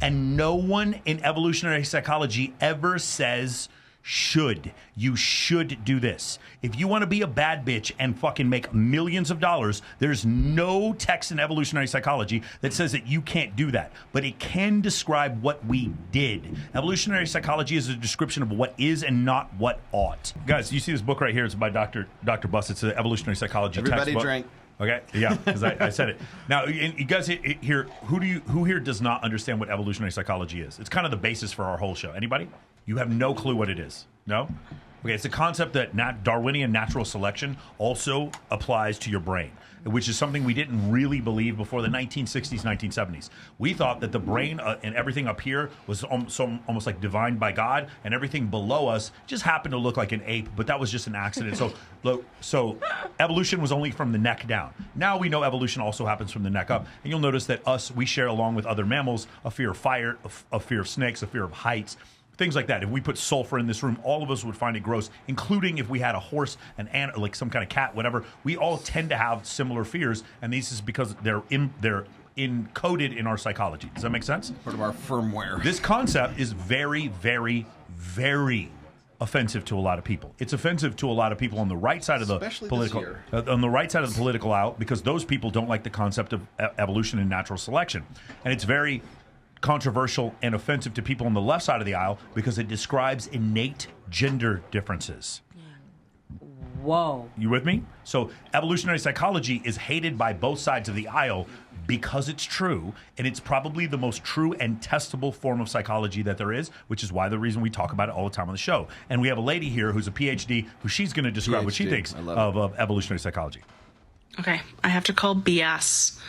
And no one in evolutionary psychology ever says should. You should do this. If you want to be a bad bitch and fucking make millions of dollars, there's no text in evolutionary psychology that says that you can't do that. But it can describe what we did. Evolutionary psychology is a description of what is and not what ought. Guys, you see this book right here? It's by Dr. Buss. It's an evolutionary psychology Everybody textbook. drank. Okay, yeah, because I said it. Now, you guys here, who here does not understand what evolutionary psychology is? It's kind of the basis for our whole show. Anybody? You have no clue what it is? No? Okay, it's a concept that Darwinian natural selection also applies to your brain, which is something we didn't really believe before the 1960s, 1970s. We thought that the brain and everything up here was almost like divined by God, and everything below us just happened to look like an ape, but that was just an accident. So evolution was only from the neck down. Now we know evolution also happens from the neck up, and you'll notice that we share, along with other mammals, a fear of fire, a fear of snakes, a fear of heights, things like that. If we put sulfur in this room, all of us would find it gross, including if we had a horse, an ant, like some kind of cat, whatever. We all tend to have similar fears, and this is because they're encoded in our psychology. Does that make sense? Part of our firmware. This concept is very, very, very offensive to a lot of people. It's offensive to a lot of people on the right side of the political aisle, because those people don't like the concept of evolution and natural selection, and it's very controversial and offensive to people on the left side of the aisle because it describes innate gender differences. Whoa. You with me? So evolutionary psychology is hated by both sides of the aisle because it's true, and it's probably the most true and testable form of psychology that there is, which is why the reason we talk about it all the time on the show. And we have a lady here who's a PhD, who she's going to describe what she thinks of evolutionary psychology. Okay, I have to call BS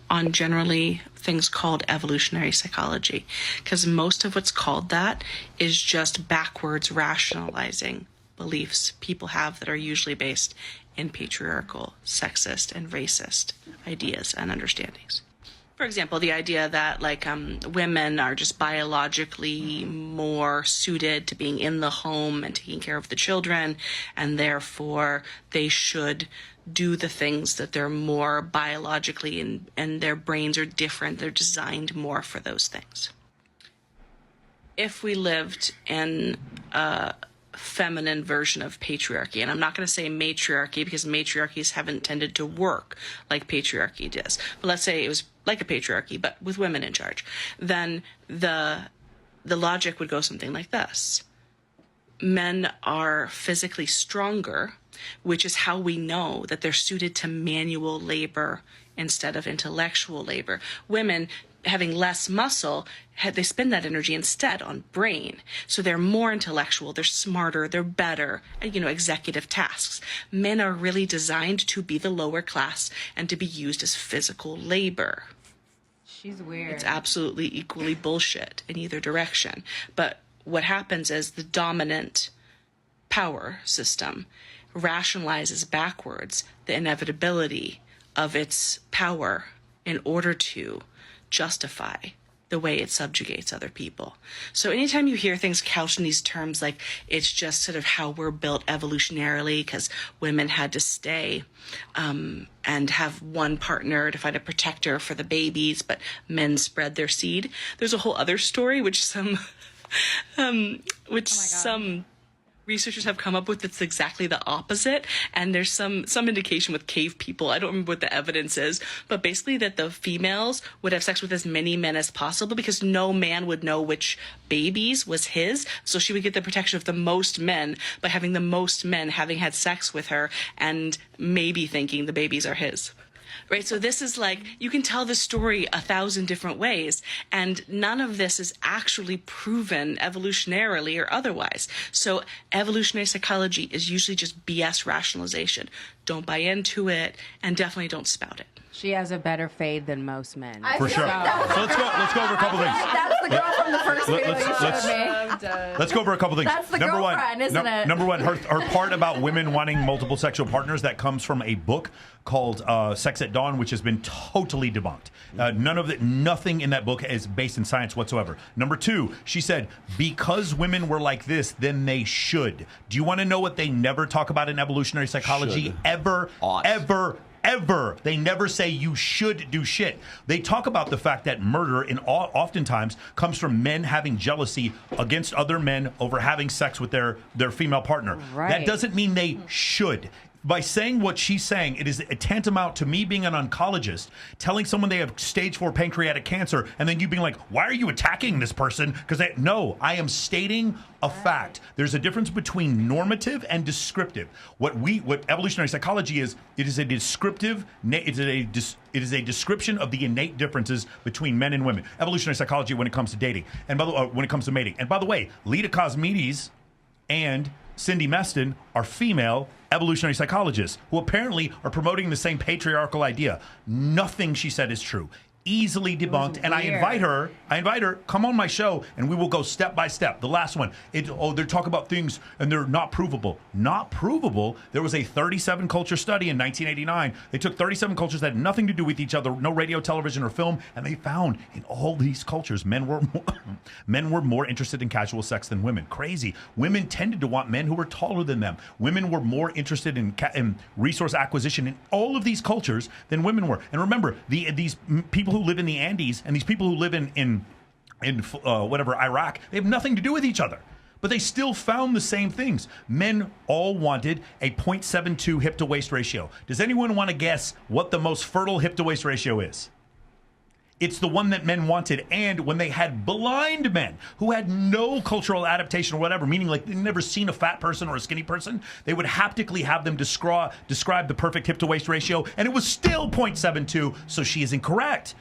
on generally things called evolutionary psychology, because most of what's called that is just backwards rationalizing beliefs people have that are usually based in patriarchal, sexist, and racist ideas and understandings. For example, the idea that women are just biologically more suited to being in the home and taking care of the children, and therefore they should do the things that they're more biologically and their brains are different. They're designed more for those things. If we lived in a feminine version of patriarchy, and I'm not going to say matriarchy because matriarchies haven't tended to work like patriarchy does, but let's say it was like a patriarchy but with women in charge, then the logic would go something like this. Men are physically stronger, which is how we know that they're suited to manual labor instead of intellectual labor. Women, having less muscle, they spend that energy instead on brain. So they're more intellectual, they're smarter, they're better at, executive tasks. Men are really designed to be the lower class and to be used as physical labor. She's weird. It's absolutely equally bullshit in either direction. But what happens is the dominant power system rationalizes backwards the inevitability of its power in order to justify the way it subjugates other people. So anytime you hear things couched in these terms, like it's just sort of how we're built evolutionarily because women had to stay and have one partner to find a protector for the babies, but men spread their seed. There's a whole other story which some researchers have come up with that's exactly the opposite, and there's some indication with cave people, I don't remember what the evidence is, but basically that the females would have sex with as many men as possible because no man would know which babies was his, so she would get the protection of the most men by having the most men having had sex with her and maybe thinking the babies are his. Right, so this is like, you can tell the story 1,000 different ways, and none of this is actually proven evolutionarily or otherwise. So evolutionary psychology is usually just BS rationalization. Don't buy into it, and definitely don't spout it. She has a better fade than most men. For sure. So let's go over a couple things. That's the girl from the first video you showed me. Let's go over a couple things. That's the girlfriend, isn't it? Number one, her part about women wanting multiple sexual partners, that comes from a book called Sex at Dawn, which has been totally debunked. Nothing in that book is based in science whatsoever. Number two, she said, because women were like this, then they should. Do you want to know what they never talk about in evolutionary psychology? Should. Ever, Ever. They never say you should do shit. They talk about the fact that murder oftentimes comes from men having jealousy against other men over having sex with their female partner. Right. That doesn't mean they should. By saying what she's saying, it is tantamount to me being an oncologist, telling someone they have stage 4 pancreatic cancer, and then you being like, why are you attacking this person? Because no, I am stating a fact. There's a difference between normative and descriptive. What evolutionary psychology is, it is a descriptive, it is a description of the innate differences between men and women. Evolutionary psychology when it comes to dating, and when it comes to mating. And by the way, Lita Cosmides and Cindy Meston are female evolutionary psychologists who apparently are promoting the same patriarchal idea. Nothing she said is true. Easily debunked. And I invite her, come on my show, and we will go step by step. The last one, they talk about things and they're not provable. Not provable. There was a 37 culture study in 1989. They took 37 cultures that had nothing to do with each other, no radio, television, or film, and they found in all these cultures, men were more interested in casual sex than women. Crazy. Women tended to want men who were taller than them. Women were more interested in resource acquisition in all of these cultures than women were. And remember, these people who live in the Andes and these people who live in Iraq, they have nothing to do with each other. But they still found the same things. Men all wanted a 0.72 hip to waist ratio. Does anyone want to guess what the most fertile hip to waist ratio is? It's the one that men wanted. And when they had blind men who had no cultural adaptation or whatever, meaning like they'd never seen a fat person or a skinny person, they would haptically have them describe the perfect hip to waist ratio, and it was still 0.72, so she is incorrect.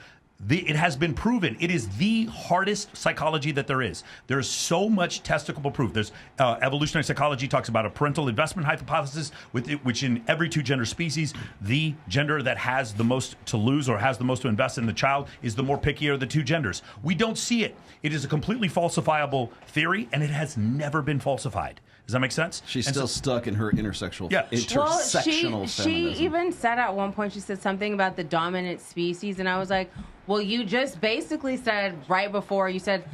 It has been proven. It is the hardest psychology that there is. There's so much testicle proof. There's evolutionary psychology talks about a parental investment hypothesis, which in every 2 gender species, the gender that has the most to lose or has the most to invest in the child is the more pickier of the 2 genders. We don't see it. It is a completely falsifiable theory, and it has never been falsified. Does that make sense? She's still stuck in her intersectional She feminism. even said at one point, she said something about the dominant species, and I was like, well, you just basically said right before, you said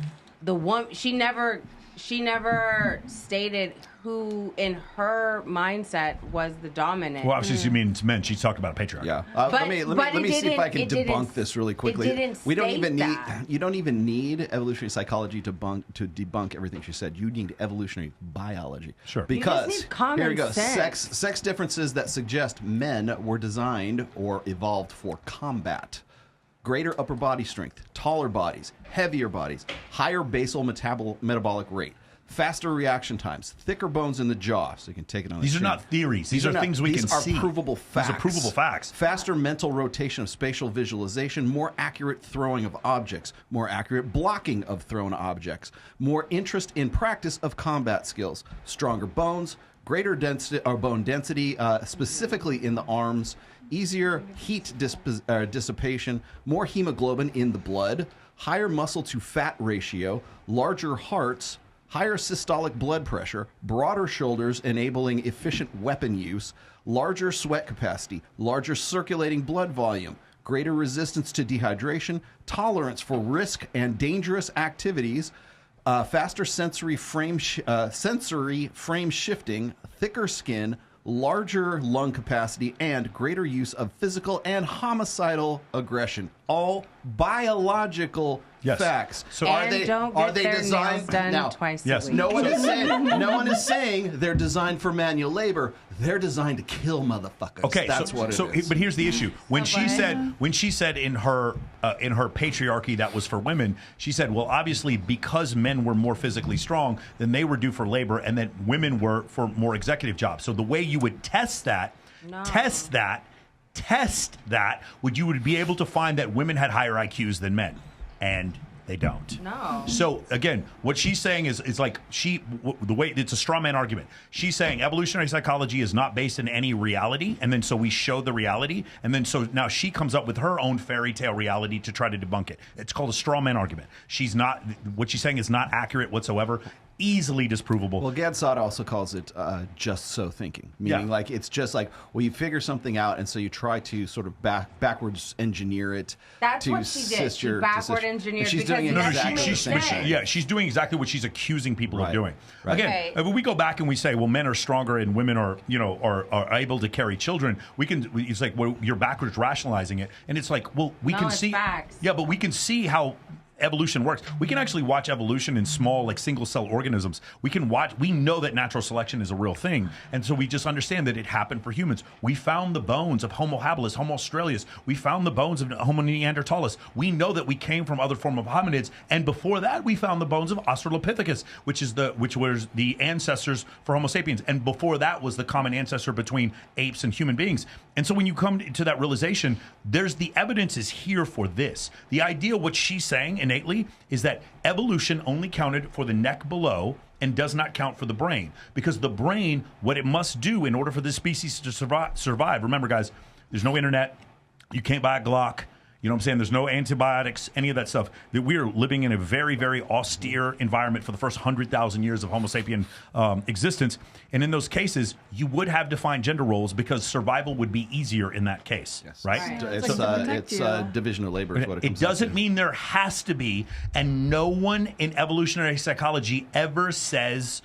the one, she never stated who in her mindset was the dominant. Well, obviously she means men. She's talking about a patriarchy. Yeah. Let me see if I can debunk this really quickly. You don't even need evolutionary psychology to debunk everything she said. You need evolutionary biology. Sure. Because you just need common here we go. sense. Sex differences that suggest men were designed or evolved for combat. Greater upper body strength, taller bodies, heavier bodies, higher basal metabolic rate, faster reaction times, thicker bones in the jaw, so you can take it on the These chin. are not theories. These are things we can see. These are provable facts. These are provable facts. Faster mental rotation of spatial visualization, more accurate throwing of objects, more accurate blocking of thrown objects, more interest in practice of combat skills, stronger bones, greater density or bone density, specifically in the arms, easier heat dissipation, more hemoglobin in the blood, higher muscle to fat ratio, larger hearts, higher systolic blood pressure, broader shoulders enabling efficient weapon use, larger sweat capacity, larger circulating blood volume, greater resistance to dehydration, tolerance for risk and dangerous activities, faster sensory frame shifting, thicker skin, larger lung capacity, and greater use of physical and homicidal aggression. All biological facts. So are they designed now? Twice yes. a week. No one is saying they're designed for manual labor. They're designed to kill motherfuckers. Okay, that's what it is. But here's the issue: when she said in her patriarchy that was for women, she said, well, obviously because men were more physically strong, then they were due for labor, and that women were for more executive jobs. So the way you would test that, you would be able to find that women had higher IQs than men, and they don't. No. So again, what she's saying is like the way it's a straw man argument. She's saying evolutionary psychology is not based in any reality, and then so we show the reality, and then so now she comes up with her own fairy tale reality to try to debunk it. It's called a straw man argument. What she's saying is not accurate whatsoever. easily disprovable. Well, Gadsad also calls it just so thinking, meaning like it's just like, well, you figure something out, and so you try to sort of backwards engineer it. That's to what she did. She backward engineered. She's because doing it doesn't exactly make sense. she's doing exactly what she's accusing people of doing. Right. Again, if we go back and we say, well, men are stronger and women are, are able to carry children, it's like, well, you're backwards rationalizing it, and it's like, well, we can see, facts. yeah, but we can see how evolution works. We can actually watch evolution in small, like single cell organisms. We know that natural selection is a real thing. And so we just understand that it happened for humans. We found the bones of Homo habilis, Homo australis. We found the bones of Homo neanderthalis. We know that we came from other form of hominids. And before that, we found the bones of Australopithecus, which was the ancestors for Homo sapiens. And before that was the common ancestor between apes and human beings. And so when you come to that realization, the evidence is here for this. The idea, what she's saying innately, is that evolution only counted for the neck below and does not count for the brain. Because the brain, what it must do in order for this species to survive, remember guys, there's no internet, you can't buy a Glock, you know what I'm saying? There's no antibiotics, any of that stuff. That we are living in a very, very austere environment for the first 100,000 years of Homo sapien existence. And in those cases, you would have defined gender roles because survival would be easier in that case, right? It's division of labor is what it doesn't mean there has to be, and no one in evolutionary psychology ever says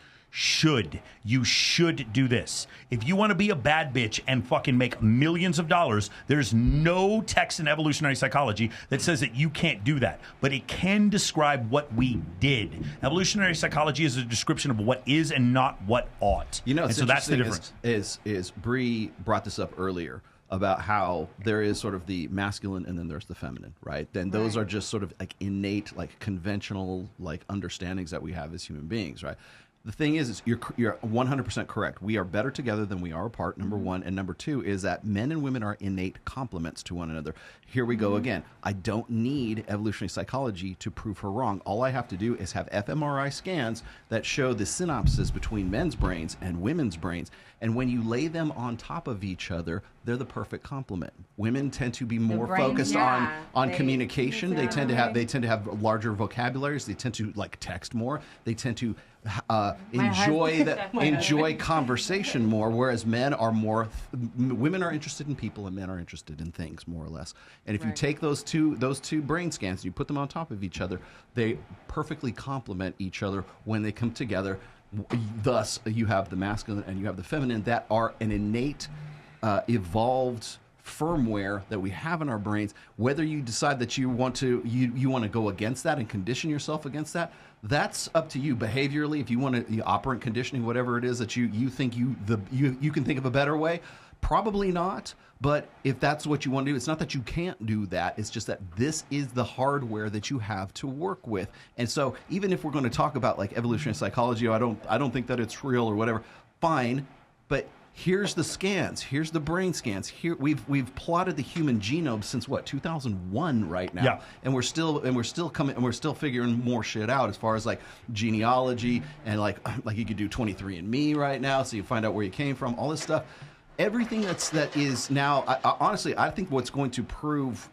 you should do this. If you want to be a bad bitch and fucking make millions of dollars, there's no text in evolutionary psychology that says that you can't do that. But it can describe what we did. Evolutionary psychology is a description of what is and not what ought. And so that's the difference. Is Bree brought this up earlier about how there is sort of the masculine and then there's the feminine, right? Then those are just sort of like innate, like conventional, like understandings that we have as human beings, right? The thing is you're 100% correct. We are better together than we are apart, number one. And number two is that men and women are innate complements to one another. Here we go again. I don't need evolutionary psychology to prove her wrong. All I have to do is have fMRI scans that show the synapses between men's brains and women's brains. And when you lay them on top of each other, they're the perfect complement. Women tend to be more focused on communication. They tend to have larger vocabularies. They tend to like text more. They tend to enjoy conversation more, whereas men are more. Women are interested in people, and men are interested in things more or less. And if you take those two brain scans and you put them on top of each other, they perfectly complement each other when they come together. Thus, you have the masculine and you have the feminine that are an innate, evolved firmware that we have in our brains. Whether you decide that you want to go against that and condition yourself against that, that's up to you behaviorally. If you want to operant conditioning, whatever it is that you think you can think of a better way, probably not. But if that's what you want to do, it's not that you can't do that. It's just that this is the hardware that you have to work with. And so even if we're going to talk about like evolutionary psychology, I don't think that it's real or whatever, fine. But here's the scans. Here's the brain scans. Here we've plotted the human genome since what, 2001 right now. Yeah. And we're still figuring more shit out as far as like genealogy and like you could do 23andMe right now, so you find out where you came from, all this stuff. Everything that is now, honestly, I think what's going to prove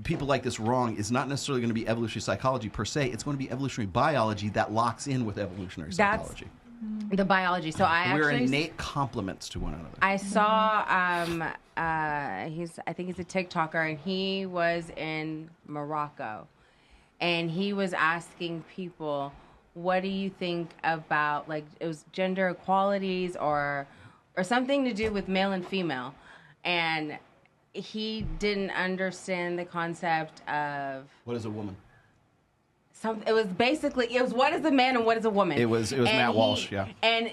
people like this wrong is not necessarily going to be evolutionary psychology per se. It's going to be evolutionary biology that locks in with evolutionary psychology. The biology. So we're innate complements to one another. I saw I think he's a TikToker, and he was in Morocco, and he was asking people, what do you think about, like, it was gender equalities or something to do with male and female, and he didn't understand the concept of what is a woman. It was what is a man and what is a woman. It was Matt Walsh, yeah. And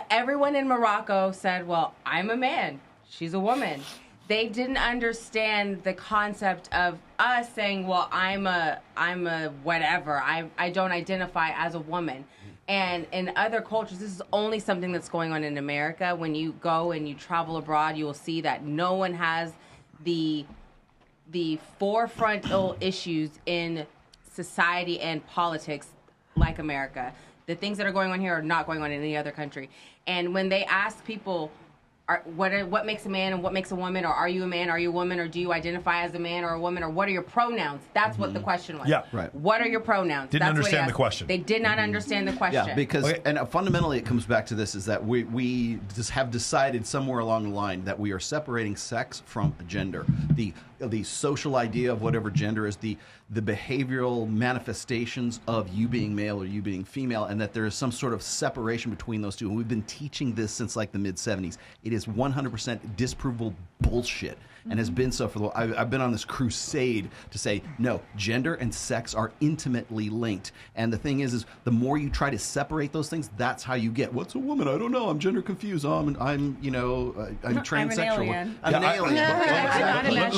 everyone in Morocco said, well, I'm a man, she's a woman. They didn't understand the concept of us saying, well, I'm a whatever. I don't identify as a woman. And in other cultures, this is only something that's going on in America. When you go and you travel abroad, you will see that no one has the forefront issues in society and politics like America. The things that are going on here are not going on in any other country. And when they ask people, what makes a man and what makes a woman, or are you a man, are you a woman, or do you identify as a man or a woman, or what are your pronouns? That's what the question was. Yeah. Right. What are your pronouns? Didn't That's what he understand the asked. question. They did not understand the question. Yeah, because and fundamentally it comes back to this: is that we just have decided somewhere along the line that we are separating sex from gender. The social idea of whatever gender is, the behavioral manifestations of you being male or you being female, and that there is some sort of separation between those two. And we've been teaching this since like the mid 70s. It is 100% disprovable bullshit, and has been so for the. I've been on this crusade to say no, gender and sex are intimately linked. And the thing is the more you try to separate those things, that's how you get. What's a woman? I don't know. I'm gender confused. I'm transsexual. alien. I'm an alien. I cannot Exactly. imagine